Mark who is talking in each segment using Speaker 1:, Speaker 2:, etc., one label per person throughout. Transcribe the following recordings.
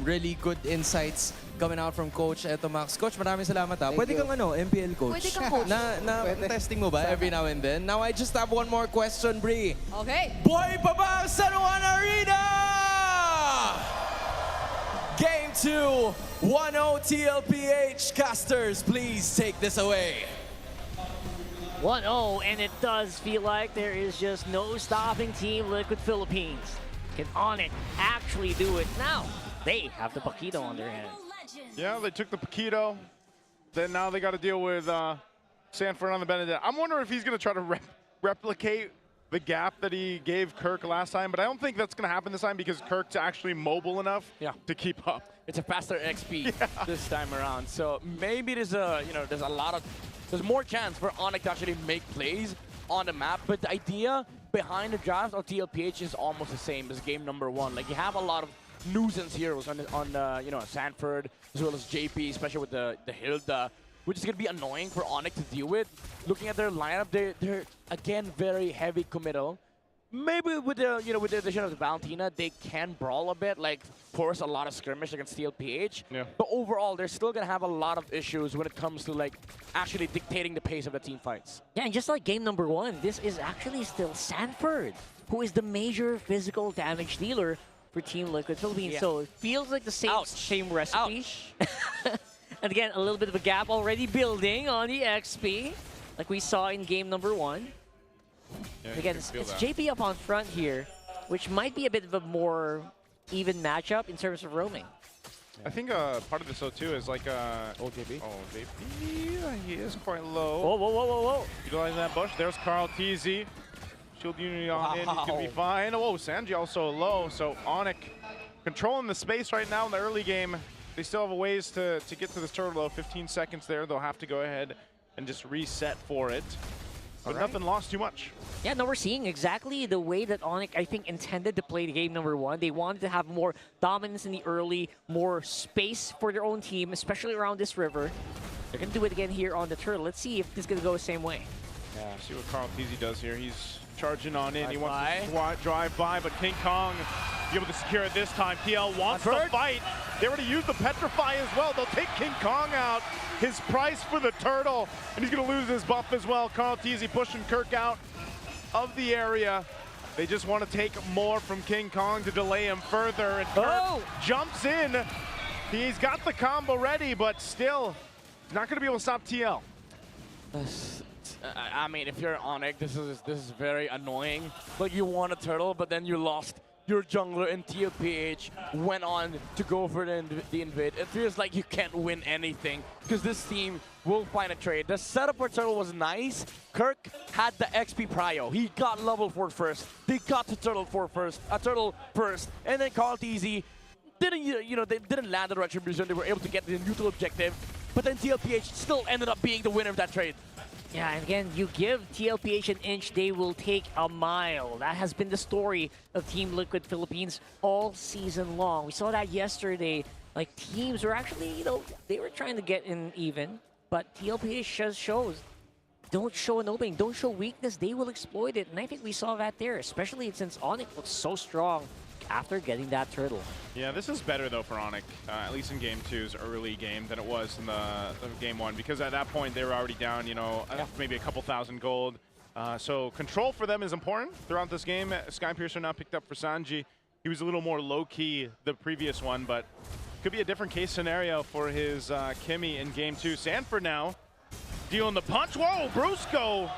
Speaker 1: really good insights coming out from Coach Eto Max. Coach, maraming salamat ha. Pwede kang MPL coach.
Speaker 2: Pwede kang coach.
Speaker 1: Testing mo ba every now and then? Now I just have one more question, Bree.
Speaker 2: Okay.
Speaker 1: Boy pa ba ang San Juan Arena? Game 2, 1-0 TLPH. Casters, please take this away.
Speaker 3: 1-0, and it does feel like there is just no stopping Team Liquid Philippines. Can ONIC actually do it now? They have the Paquito on their hands.
Speaker 4: Yeah, they took the Paquito. Then now they got to deal with Sanford on the Benedict. I'm wondering if he's going to try to replicate the gap that he gave Kirk last time, but I don't think that's going to happen this time because Kirk's actually mobile enough to keep up.
Speaker 5: It's a faster XP this time around, so maybe there's there's more chance for ONIC to actually make plays on the map, but the idea behind the draft of TLPH is almost the same as game number 1. Like, you have a lot of nuisance heroes on Sanford, as well as JP, especially with the Hilda, which is going to be annoying for ONIC to deal with. Looking at their lineup, they're again very heavy committal. Maybe with the addition of the Valentina, they can brawl a bit, like force a lot of skirmish against TLPH.
Speaker 4: Yeah.
Speaker 5: But overall, they're still gonna have a lot of issues when it comes to like actually dictating the pace of the team fights.
Speaker 3: Yeah, and just like game number 1, this is actually still Sanford, who is the major physical damage dealer for Team Liquid Philippines.
Speaker 5: Yeah.
Speaker 3: So it feels like the same recipe.
Speaker 5: Ouch.
Speaker 3: And again, a little bit of a gap already building on the XP, like we saw in game number 1.
Speaker 4: Yeah,
Speaker 3: Again, it's JP up on front here, which might be a bit of a more even matchup in terms of roaming.
Speaker 4: I think part of this though too is like
Speaker 5: JP.
Speaker 4: Oh, JP, he is quite low.
Speaker 3: Whoa.
Speaker 4: Utilizing that bush. There's Carl TZ. Shield unity on in. He's gonna be fine. Whoa, Sanji also low. So ONIC controlling the space right now in the early game. They still have a ways to get to this turtle though. 15 seconds there. They'll have to go ahead and just reset for it. But nothing lost too much.
Speaker 3: Yeah, no, we're seeing exactly the way that ONIC, I think, intended to play the game number 1. They wanted to have more dominance in the early, more space for their own team, especially around this river. They're going to do it again here on the turtle. Let's see if this is going to go the same way.
Speaker 4: Yeah, see what Carl TZ does here. He's charging on in. He wants to drive by, but King Kong be able to secure it this time. TL wants to fight. They already used the Petrify as well. They'll take King Kong out. His price for the turtle, and he's going to lose his buff as well. Carl TZ pushing Kirk out of the area. They just want to take more from King Kong to delay him further, and Kirk jumps in. He's got the combo ready, but still, he's not going to be able to stop TL.
Speaker 5: I mean, if you're ONIC, this is very annoying. Like, you won a turtle, but then you lost your jungler, and TLPH went on to go for the invade. It feels like you can't win anything because this team will find a trade. The setup for turtle was nice. Kirk had the XP prio. He got level 4 first. They got to turtle first, and then Carl TZ didn't, they didn't land the retribution. They were able to get the neutral objective, but then TLPH still ended up being the winner of that trade.
Speaker 3: Yeah, and again, you give TLPH an inch, they will take a mile. That has been the story of Team Liquid Philippines all season long. We saw that yesterday. Like, teams were actually, they were trying to get in even, but TLPH just shows, don't show an opening, don't show weakness, they will exploit it. And I think we saw that there, especially since ONIC looks so strong after getting that turtle.
Speaker 4: Yeah, this is better though for ONIC, at least in game 2's early game than it was in the game 1, because at that point they were already down, maybe a couple thousand gold. So control for them is important throughout this game. Skypiercer now picked up for Sanji. He was a little more low-key the previous one, but could be a different case scenario for his Kimmy in game 2. Sanford now dealing the punch. Whoa, Brusco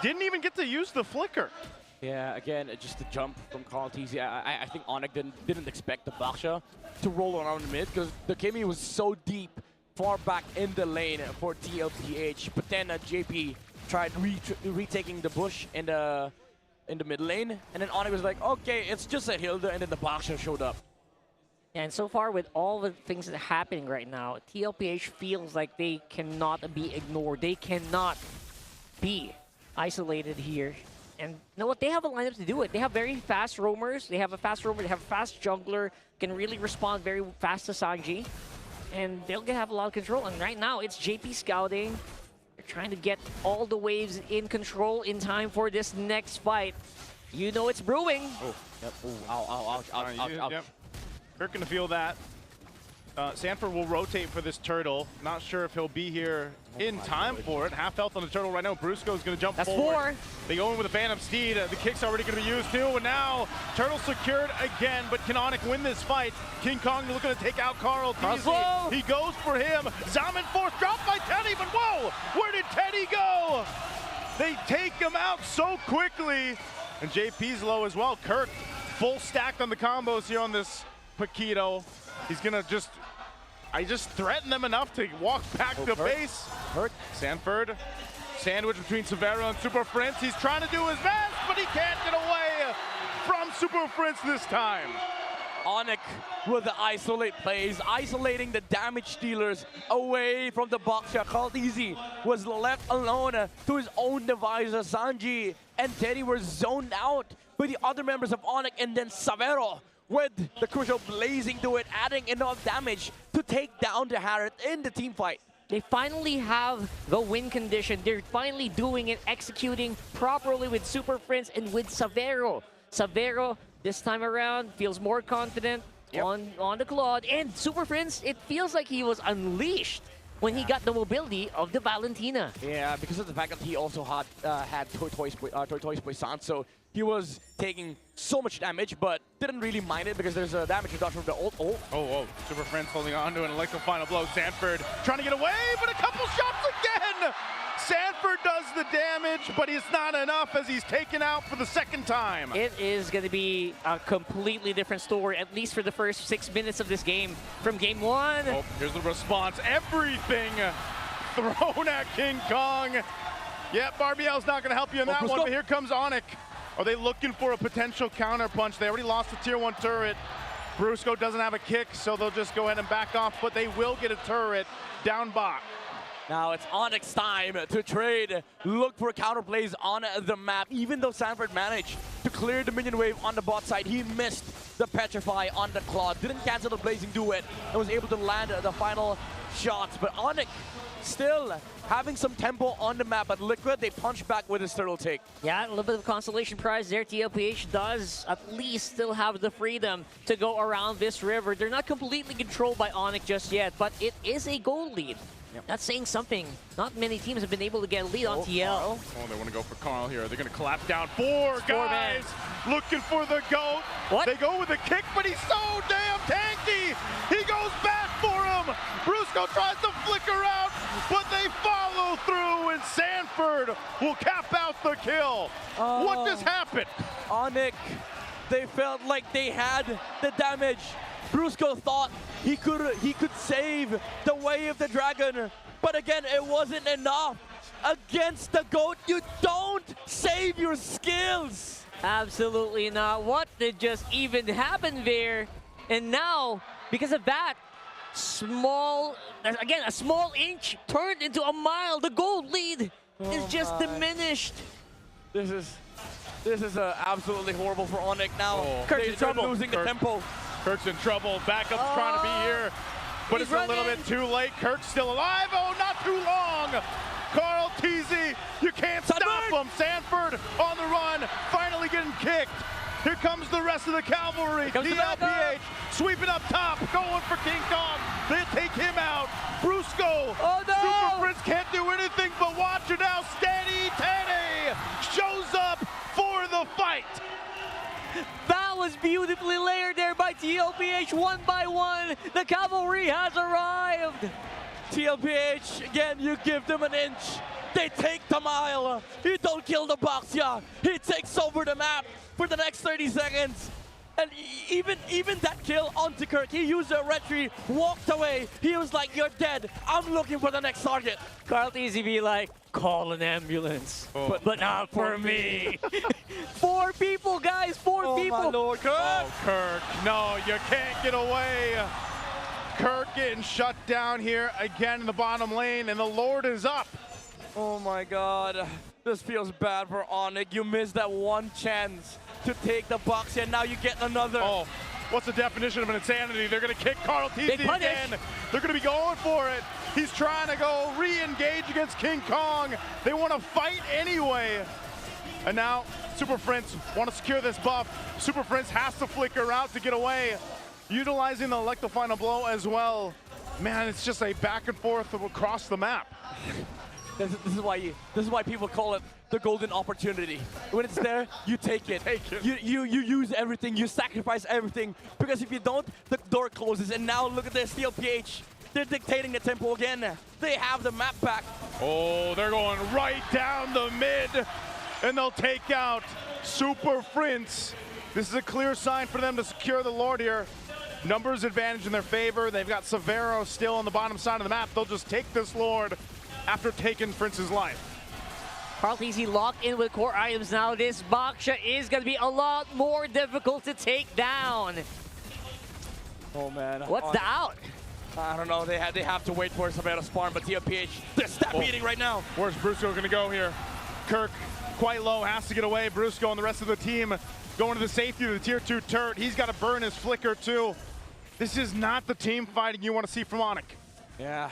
Speaker 4: didn't even get to use the flicker.
Speaker 5: Yeah, again, just a jump from Carl TZ. I think ONIC didn't expect the Baksha to roll around the mid because the Kimmy was so deep, far back in the lane for TLPH. But then JP tried retaking the bush in the mid lane, and then ONIC was like, okay, it's just a Hilda, and then the Baksha showed up.
Speaker 3: And so far, with all the things that are happening right now, TLPH feels like they cannot be ignored. They cannot be isolated here. And you know what? They have a lineup to do it. They have very fast roamers. They have a fast roamer. They have a fast jungler. Can really respond very fast to Sanji. And they'll have a lot of control. And right now, it's JP scouting. They're trying to get all the waves in control in time for this next fight. You know it's brewing.
Speaker 4: Oh,
Speaker 5: yep. Ooh, ow.
Speaker 4: Yep. Kirk gonna feel that. Sanford will rotate for this turtle. Not sure if he'll be here in time for it. Half health on the turtle right now. Brusco's going to jump forward.
Speaker 3: That's 4.
Speaker 4: They go in with a Phantom Steed. The kick's already going to be used too. And now turtle secured again. But can ONIC win this fight? King Kong looking to take out Carl Teasy. He goes for him. Zaman Force dropped by Teddy. But whoa, where did Teddy go? They take him out so quickly. And JP's low as well. Kirk full stacked on the combos here on this Paquito. He's gonna I just threatened them enough to walk back to base. Sanford, sandwich between Severo and Super Prince. He's trying to do his best, but he can't get away from Super Prince this time.
Speaker 5: ONIC with the isolate plays, isolating the damage dealers away from the box shot. Carl Teasy was left alone to his own devices. Sanji and Teddy were zoned out by the other members of ONIC, and then Severo with the crucial blazing to it, adding enough damage to take down the Harriet in the team fight.
Speaker 3: They finally have the win condition. They're finally doing it, executing properly with Super Prince and with Severo. Severo, this time around, feels more confident on the Claude. And Super Prince, it feels like he was unleashed when he got the mobility of the Valentina.
Speaker 5: Yeah, because of the fact that he also had Tortoise Poisson, so he was taking so much damage, but didn't really mind it because there's a damage reduction from the ult.
Speaker 4: Oh, Super Prince holding on to an electro final blow. Sanford trying to get away, but a couple shots again! Sanford does the damage, but it's not enough as he's taken out for the second time.
Speaker 3: It is going to be a completely different story, at least for the first 6 minutes of this game. From game 1.
Speaker 4: Oh, here's the response. Everything thrown at King Kong. Yeah, Barbiel's not going to help you in that one, but here comes ONIC. Are they looking for a potential counter punch? They already lost the tier 1 turret. Brusco doesn't have a kick, so they'll just go ahead and back off, but they will get a turret down bot.
Speaker 5: Now it's ONIC's time to trade, look for counterplays on the map. Even though Sanford managed to clear the minion wave on the bot side, he missed the Petrify on the Claude, didn't cancel the Blazing Duet, and was able to land the final shots. But ONIC still having some tempo on the map, but Liquid, they punch back with his turtle take.
Speaker 3: Yeah, a little bit of consolation prize there. TLPH does at least still have the freedom to go around this river. They're not completely controlled by ONIC just yet, but it is a goal lead. That's saying something. Not many teams have been able to get a lead on TL.
Speaker 4: Oh, they want to go for Carl here. They're going to collapse down. Four guys looking for the GOAT.
Speaker 3: What?
Speaker 4: They go with a kick, but he's so damn tanky. He goes back for him. Brusco tries to flicker out, but they follow through, and Sanford will cap out the kill. What just happened?
Speaker 5: ONIC, they felt like they had the damage. Brusco thought he could save the Way of the Dragon, but again, it wasn't enough. Against the GOAT, you don't save your skills.
Speaker 3: Absolutely not. What did just even happen there? And now, because of that, a small inch turned into a mile. The gold lead is just diminished.
Speaker 5: This is absolutely horrible for ONIC now.
Speaker 3: Kirk's in trouble.
Speaker 5: Losing the tempo.
Speaker 4: Kirk's in trouble. Backup's trying to be here, but it's a little bit too late. Kirk's still alive. Oh, not too long. Carl Teasy, you can't stop him. Sanford on the run, finally getting kicked. Here comes the rest of the cavalry. TLPH sweeping up top, going for King Kong. They take him out. Brusco, Super Prince can't do anything but watch it now. Steady Teddy shows up for the fight.
Speaker 3: That was beautifully layered there by TLPH. 1 by 1, the cavalry has arrived.
Speaker 5: TLPH, again, you give them an inch. They take the mile. He don't kill the box, yeah. He takes over the map for the next 30 seconds. And even that kill onto Kirk, he used a retreat, walked away. He was like, you're dead. I'm looking for the next target.
Speaker 3: Carl Teasy be like, call an ambulance. But not for me. 4 people, guys, 4 people.
Speaker 5: My Lord, Kirk.
Speaker 4: Oh, Kirk, no, you can't get away. Kirk getting shut down here again in the bottom lane, and the Lord is up.
Speaker 5: Oh my God, this feels bad for ONIC. You missed that one chance to take the box, and now you get another.
Speaker 4: Oh, what's the definition of an insanity? They're going to kick Carl Teasy again. They're going to be going for it. He's trying to go re-engage against King Kong. They want to fight anyway. And now Super Prince want to secure this buff. Super Prince has to flicker out to get away. utilizing the Electro Final Blow as well. Man, it's just a back and forth across the map.
Speaker 5: This is why people call it the golden opportunity. When it's there, you take it. You use everything, you sacrifice everything. Because if you don't, the door closes. And now look at this, TLPH. They're dictating the tempo again. They have the map back.
Speaker 4: Oh, they're going right down the mid. And they'll take out Super Prince. This is a clear sign for them to secure the Lord here. Numbers advantage in their favor. They've got Severo still on the bottom side of the map. They'll just take this Lord after taking Prince's life.
Speaker 3: Carlteasy locked in with core items now. This Baksha is going to be a lot more difficult to take down.
Speaker 5: Oh man.
Speaker 3: What's the out?
Speaker 5: I don't know. They have to wait for Severo spawn, but TLPH, they're stat beating right now.
Speaker 4: Where's Brusco gonna go here? Kirk quite low, has to get away. Brusco and the rest of the team going to the safety of the tier 2 turret. He's got to burn his flicker too. This is not the team fighting you want to see from ONIC.
Speaker 5: Yeah.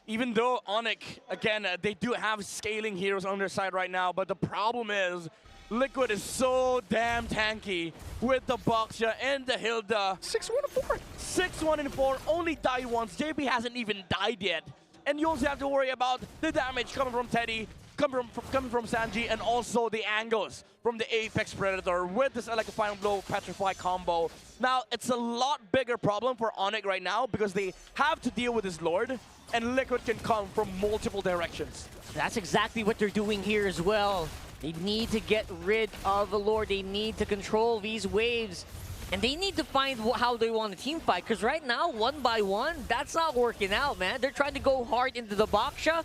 Speaker 5: Even though ONIC, again, they do have scaling heroes on their side right now, but the problem is Liquid is so damn tanky with the Baksha and the Hilda.
Speaker 4: 6-1-4.
Speaker 5: 6-1-4, only died once. JP hasn't even died yet. And you also have to worry about the damage coming from Teddy, coming from Sanji, and also the angles from the Apex Predator with this Electro Final Blow Petrify combo. Now, it's a lot bigger problem for ONIC right now because they have to deal with this Lord, and Liquid can come from multiple directions.
Speaker 3: That's exactly what they're doing here as well. They need to get rid of the Lord. They need to control these waves. And they need to find how they want to team fight. Because right now, 1 by 1, that's not working out, man. They're trying to go hard into the Baksha.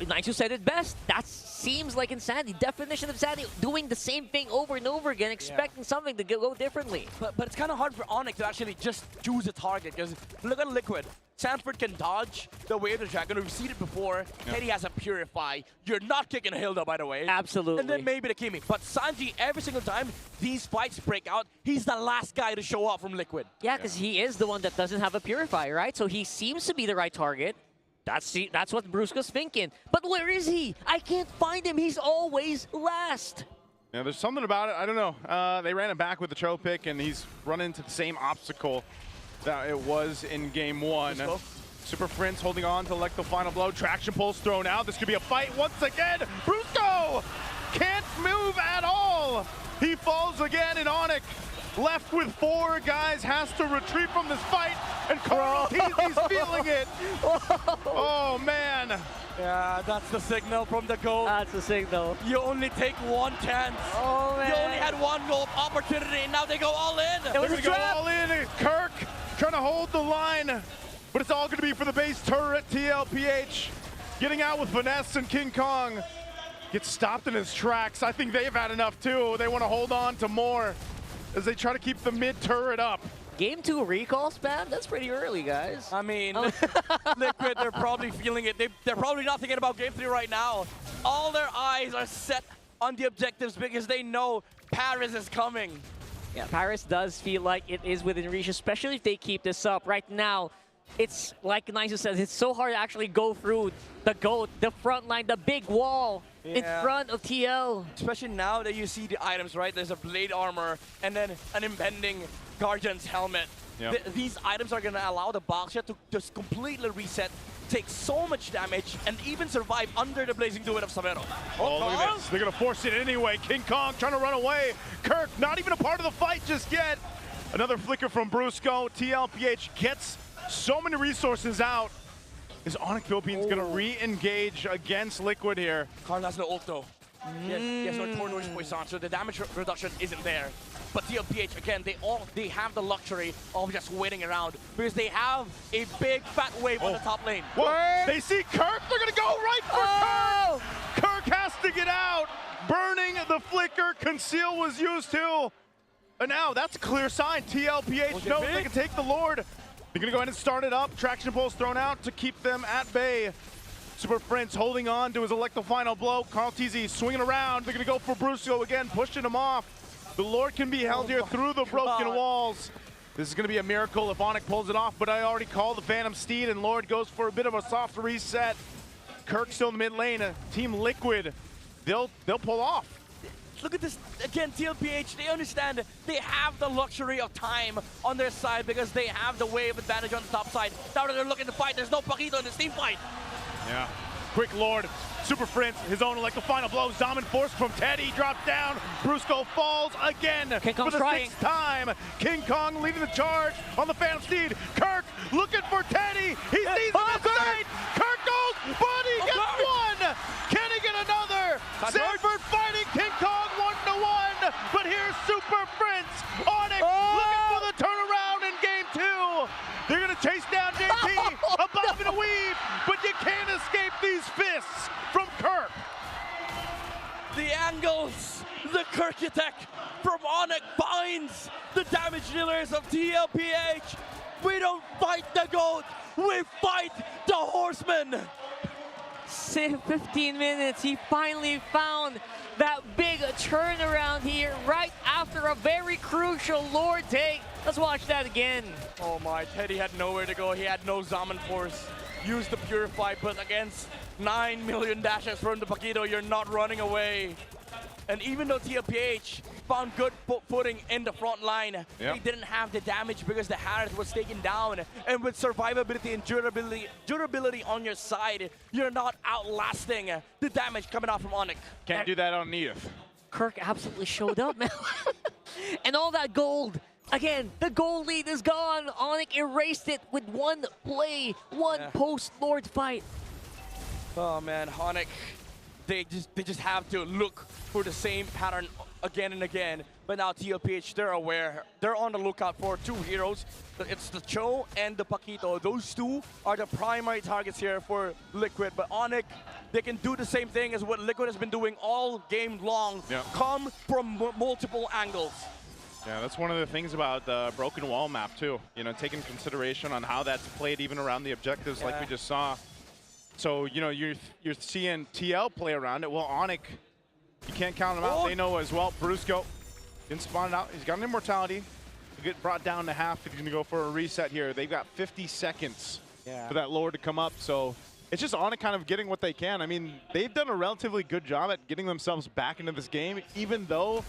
Speaker 3: Nigel said it best. That seems like insanity. Definition of insanity. Doing the same thing over and over again, expecting something to go differently.
Speaker 5: But it's kind of hard for ONIC to actually just choose a target. Because look at Liquid. Sanford can dodge the wave of the dragon. We've seen it before. Teddy has a Purify. You're not kicking a Hilda, by the way.
Speaker 3: Absolutely.
Speaker 5: And then maybe the Kimi. But Sanji, every single time these fights break out, he's the last guy to show up from Liquid.
Speaker 3: Yeah, because he is the one that doesn't have a Purify, right? So he seems to be the right target. That's what Brusco's thinking. But where is he? I can't find him. He's always last.
Speaker 4: Yeah, there's something about it. I don't know. They ran it back with the Cho pick, and he's run into the same obstacle that it was in game 1. Super Prince holding on to Electro Final Blow. Traction pulse thrown out. This could be a fight once again. Brusco can't move at all. He falls again, and ONIC left with 4 guys has to retreat from this fight, and Carlteasy's feeling it. Oh, man.
Speaker 5: Yeah, that's the signal from the GOAT.
Speaker 3: That's the signal.
Speaker 5: You only take 1 chance.
Speaker 3: Oh, man.
Speaker 5: You only had 1 goal opportunity, and now they go all in.
Speaker 3: It was
Speaker 4: They're
Speaker 3: a
Speaker 4: gonna
Speaker 3: trap.
Speaker 4: go all in, and Kirk trying to hold the line, but it's all gonna be for the base turret. TLPH getting out with finesse, and King Kong gets stopped in his tracks. I think they've had enough too. They want to hold on to more as they try to keep the mid turret up.
Speaker 3: Game 2 recall spam? That's pretty early, guys.
Speaker 5: I mean, Liquid, they're probably feeling it. They're probably not thinking about game 3 right now. All their eyes are set on the objectives because they know Paris is coming.
Speaker 3: Yeah, Paris does feel like it is within reach, especially if they keep this up. Right now, it's like Nigel says, it's so hard to actually go through the GOAT, the front line, the big wall in front of TL.
Speaker 5: Especially now that you see the items, right? There's a blade armor and then an impending Guardian's helmet.
Speaker 4: Yep.
Speaker 5: These items are going to allow the Baksha to just completely reset, take so much damage, and even survive under the blazing duet of Severo.
Speaker 4: Oh, look at this. They're going to force it anyway. King Kong trying to run away. Kirk not even a part of the fight just yet. Another flicker from Brusco. TLPH gets so many resources out. Is ONIC Philippines going to re-engage against Liquid here?
Speaker 5: Karl has no ult though. Yes, no Torndo's Poison, so the damage reduction isn't there. But TLPH, again, they have the luxury of just waiting around because they have a big fat wave on the top lane.
Speaker 4: Whoa. They see Kirk, they're gonna go right for Kirk! Kirk has to get out! Burning the flicker, conceal was used too. And now that's a clear sign. TLPH knows they can take the Lord. They're gonna go ahead and start it up. Traction pulse thrown out to keep them at bay. Super Prince holding on to his Electro Final Blow. Carlteasy swinging around. They're gonna go for Brusco again, pushing him off. The Lord can be held here through the broken walls. This is going to be a miracle if ONIC pulls it off, but I already called the Phantom Steed, and Lord goes for a bit of a soft reset. Kirk still in the mid lane. Team Liquid, they'll pull off.
Speaker 5: look at this again. TLPH, they understand they have the luxury of time on their side because they have the wave advantage on the top side. Now that they're looking to fight, there's no Paquito in this team fight.
Speaker 4: Yeah. Quick Lord, Super Prince, his own like the final blow. Zaman Force from Teddy drops down. Brusco falls again for the sixth time. King Kong leading the charge on the Phantom Steed. Kirk looking for Teddy. He sees him inside. Kirk goes, but he gets one. Can he get another? Sanford fighting King Kong 1-1. But here's Super Prince. Onyx looking for the turnaround in game 2. They're going to chase down JP. A bob and a weave, but you can't escape these fists from Kirk.
Speaker 5: The angles, the Kirk attack from Onyx finds the damage dealers of TLPH. We don't fight the goat, we fight the horseman.
Speaker 3: 15 minutes, he finally found that big turnaround here right after a very crucial Lord take. Let's watch that again.
Speaker 5: Oh my, Teddy had nowhere to go. He had no Zaman Force. Used the Purify, but against 9 million dashes from the Paquito, you're not running away. And even though TLPH found good footing in the front line, they didn't have the damage because the Harris was taken down. And with survivability and durability on your side, you're not outlasting the damage coming out from Onyx.
Speaker 4: Can't do that on Neath.
Speaker 3: Kirk absolutely showed up, man. And all that gold. Again, the gold lead is gone. Onyx erased it with one play, one post-Lord fight.
Speaker 5: Oh man, Onyx, they just have to look for the same pattern again and again. But now TLPH, they're aware. They're on the lookout for two heroes. It's the Cho and the Paquito. Those two are the primary targets here for Liquid. But Onyx, they can do the same thing as what Liquid has been doing all game long. Come from multiple angles.
Speaker 4: Yeah, that's one of the things about the broken wall map too. You know, taking consideration on how that's played even around the objectives like we just saw. So, you know, you're seeing TL play around it. Well, Onyx, you can't count him out. They know as well. Brusco didn't spawn it out. He's got an immortality. He'll get brought down to half if he's going to go for a reset here. They've got 50 seconds for that Lord to come up. So it's just Onyx kind of getting what they can. I mean, they've done a relatively good job at getting themselves back into this game, even though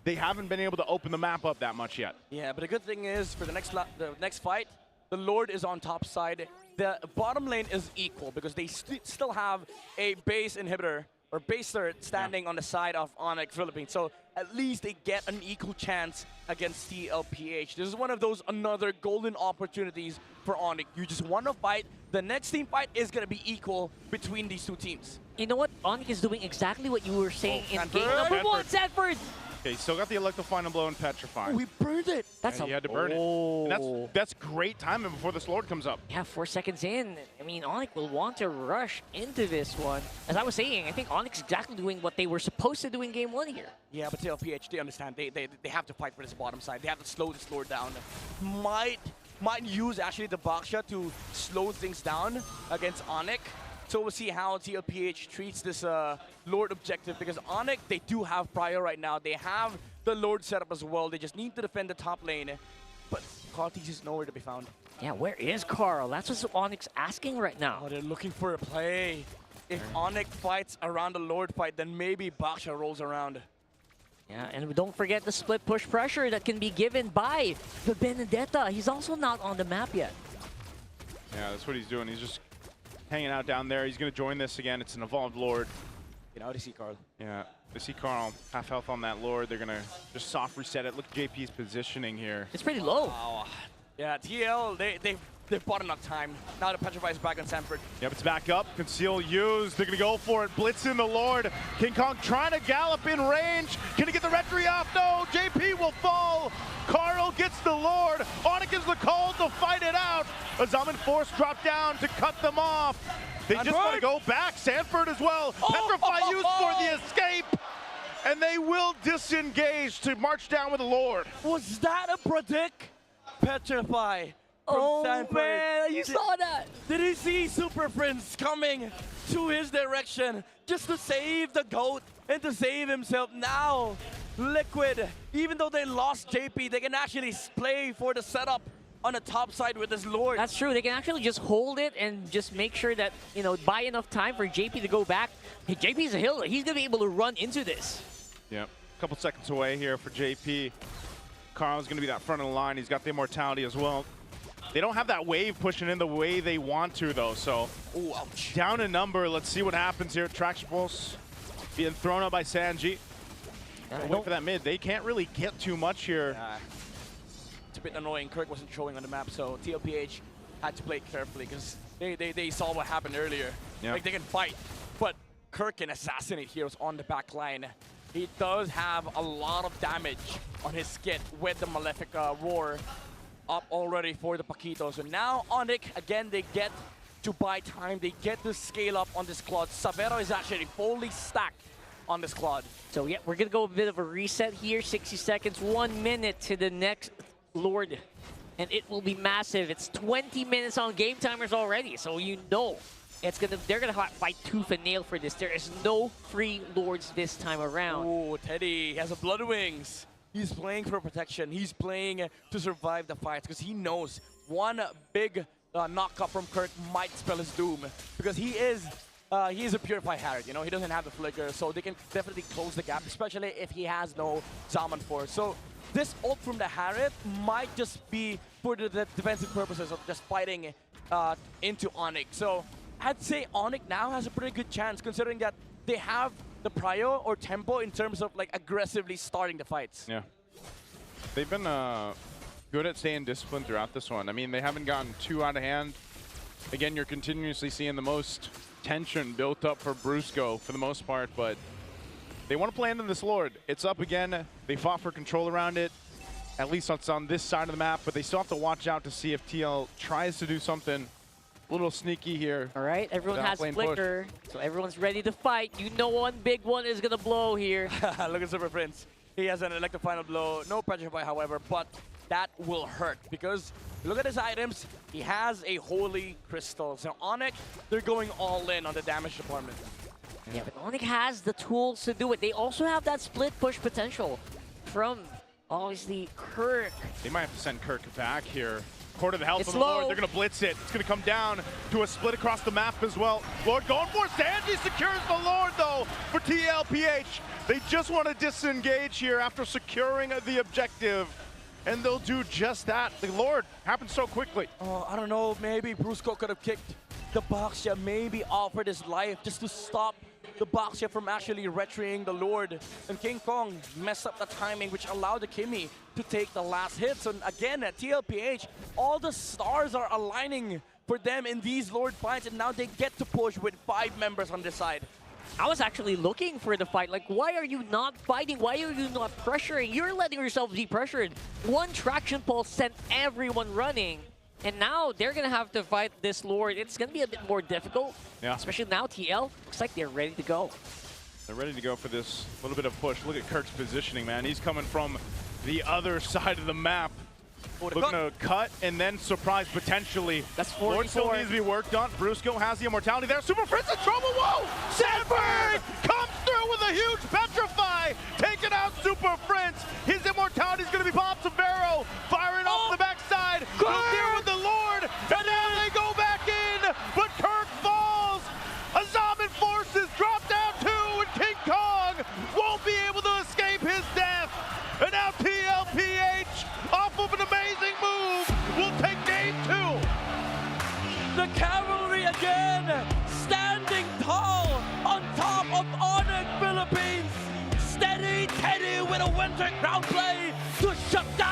Speaker 4: they haven't been able to open the map up that much yet.
Speaker 5: Yeah, but the good thing is for the next fight, the Lord is on top side. The bottom lane is equal because they still have a base inhibitor or base third standing on the side of Onyx Philippines. So at least they get an equal chance against TLPH. This is one of those another golden opportunities for Onyx. You just want to fight. The next team fight is going to be equal between these two teams.
Speaker 3: You know what? Onyx is doing exactly what you were saying in game number 1, Sanford.
Speaker 4: Okay, he's still got the Electro Final Blow and Petrify.
Speaker 5: We burned it.
Speaker 3: That's
Speaker 4: he had to burn it. And that's great timing before this Lord comes up.
Speaker 3: Yeah, 4 seconds in. I mean, Onyx will want to rush into this one. As I was saying, I think Onyx is exactly doing what they were supposed to do in game 1 here.
Speaker 5: Yeah, but TLPH, they understand. They have to fight for this bottom side. They have to slow this Lord down. Might use actually the Baksha to slow things down against Onyx. So we'll see how TLPH treats this Lord objective because Onyx, they do have prior right now. They have the Lord setup as well. They just need to defend the top lane. But Cartis is nowhere to be found.
Speaker 3: Yeah, where is Carl? That's what Onyx asking right now.
Speaker 5: Oh, they're looking for a play. If Onyx fights around the Lord fight, then maybe Baksha rolls around.
Speaker 3: Yeah, and don't forget the split push pressure that can be given by the Benedetta. He's also not on the map yet.
Speaker 4: Yeah, that's what he's doing. He's just hanging out down there. He's going to join this again. It's an evolved Lord.
Speaker 5: You know, they see Carl.
Speaker 4: Yeah, they see Carl. Half health on that Lord. They're going to just soft reset it. Look at JP's positioning here.
Speaker 3: It's pretty low.
Speaker 5: Wow. Yeah, TL, they've bought enough time. Now the Petrify is back on Sanford.
Speaker 4: Yep, it's back up. Conceal used. They're going to go for it. Blitz in the Lord. King Kong trying to gallop in range. Can he get the retry off? No, JP will fall. Carl gets the Lord. Onyx is the call to fight it out. A Zaman Force dropped down to cut them off. They just want to go back. Sanford as well. Petrify used for the escape. And they will disengage to march down with the Lord.
Speaker 5: Was that a predict? Petrify from Sanford.
Speaker 3: Man, you saw that.
Speaker 5: Did he see Super Prince coming to his direction just to save the GOAT and to save himself? Now, Liquid, even though they lost JP, they can actually play for the setup on the top side with this Lord.
Speaker 3: That's true. They can actually just hold it and just make sure that, you know, buy enough time for JP to go back. Hey, JP's a healer. He's going to be able to run into this.
Speaker 4: Yep. A couple seconds away here for JP. Carl's going to be that front of the line. He's got the immortality as well. They don't have that wave pushing in the way they want to, though. So,
Speaker 5: Ooh, ouch.
Speaker 4: down a number. Let's see what happens here. Traction Pulse being thrown out by Sanji. Wait for that mid. They can't really get too much here.
Speaker 5: It's a bit annoying. Kirk wasn't showing on the map, so TLPH had to play carefully because they saw what happened earlier.
Speaker 4: Yeah.
Speaker 5: Like, they can fight, but Kirk can assassinate heroes on the back line. He does have a lot of damage on his skit with the Malefic Roar up already for the Paquito. So now ONIC, again, they get to buy time. They get to scale up on this Claude. Savero is actually fully stacked on this Claude.
Speaker 3: So yeah, we're gonna go a bit of a reset here. 60 seconds, 1 minute to the next Lord. And it will be massive. It's 20 minutes on game timers already. So you know they're gonna fight tooth and nail for this. There is no free Lords this time around.
Speaker 5: Oh, Teddy has a Blood Wings. He's playing for protection. He's playing to survive the fights because he knows one big knock-up from Kirk might spell his doom because he is a purified Harriet. You know, he doesn't have the flicker, so they can definitely close the gap, especially if he has no Zaman Force. So this ult from the Harriet might just be for the defensive purposes of just fighting into ONIC. So I'd say ONIC now has a pretty good chance considering that they have the prio or tempo in terms of like aggressively starting the fights.
Speaker 4: Yeah. They've been good at staying disciplined throughout this one. I mean, they haven't gotten too out of hand. Again, you're continuously seeing the most tension built up for Brusco for the most part, but they want to play into this Lord. It's up again. They fought for control around it. At least it's on this side of the map, but they still have to watch out to see if TL tries to do something a little sneaky here.
Speaker 3: All right, everyone has flicker, so everyone's ready to fight. You know one big one is gonna blow here.
Speaker 5: Look at Super Prince. He has an electric final blow. No Petrify, however, but that will hurt because look at his items. He has a Holy Crystal. So ONIC, they're going all in on the damage department.
Speaker 3: Yeah, but ONIC has the tools to do it. They also have that split push potential from, obviously, Kirk.
Speaker 4: They might have to send Kirk back here. Quarter the health
Speaker 3: It's
Speaker 4: of the Lord.
Speaker 3: low.
Speaker 4: They're going to blitz it. It's going to come down to a split across the map as well. Lord going for Sanji secures the Lord, though, for TLPH. They just want to disengage here after securing the objective. And they'll do just that. The Lord happens so quickly.
Speaker 5: Oh, I don't know. Maybe Brusco could have kicked the Baxia, maybe offered his life just to stop the Baxia from actually retrieving the Lord. And King Kong messed up the timing, which allowed the Kimi to take the last hit. So again, at TLPH, all the stars are aligning for them in these Lord fights, and now they get to push with 5 members on this side.
Speaker 3: I was actually looking for the fight. Like, why are you not fighting? Why are you not pressuring? You're letting yourself be pressured. One Traction Pulse sent everyone running. And now they're going to have to fight this Lord. It's going to be a bit more difficult. Yeah. Especially now TL. Looks like they're ready to go.
Speaker 4: They're ready to go for this little bit of push. Look at Kirk's positioning, man. He's coming from the other side of the map. Looking to cut and then surprise potentially.
Speaker 3: That's 44.
Speaker 4: Lord still needs to be worked on. Brusco has the immortality there. Super Prince in trouble. Whoa! Sanford comes through with a huge Petrify. Taking out Super Prince. His immortality is going to be popped. Savero firing off the backside. Goes there with the Lord. And now they go back in. But Kirk falls. Azaman forces drop down too. And King Kong won't be able to escape his death. And now TLPH off of an amazing move will take game 2.
Speaker 5: The cavalry again, standing tall on top of ONIC Philippines. Steady Teddy with a winter crowd play to shut down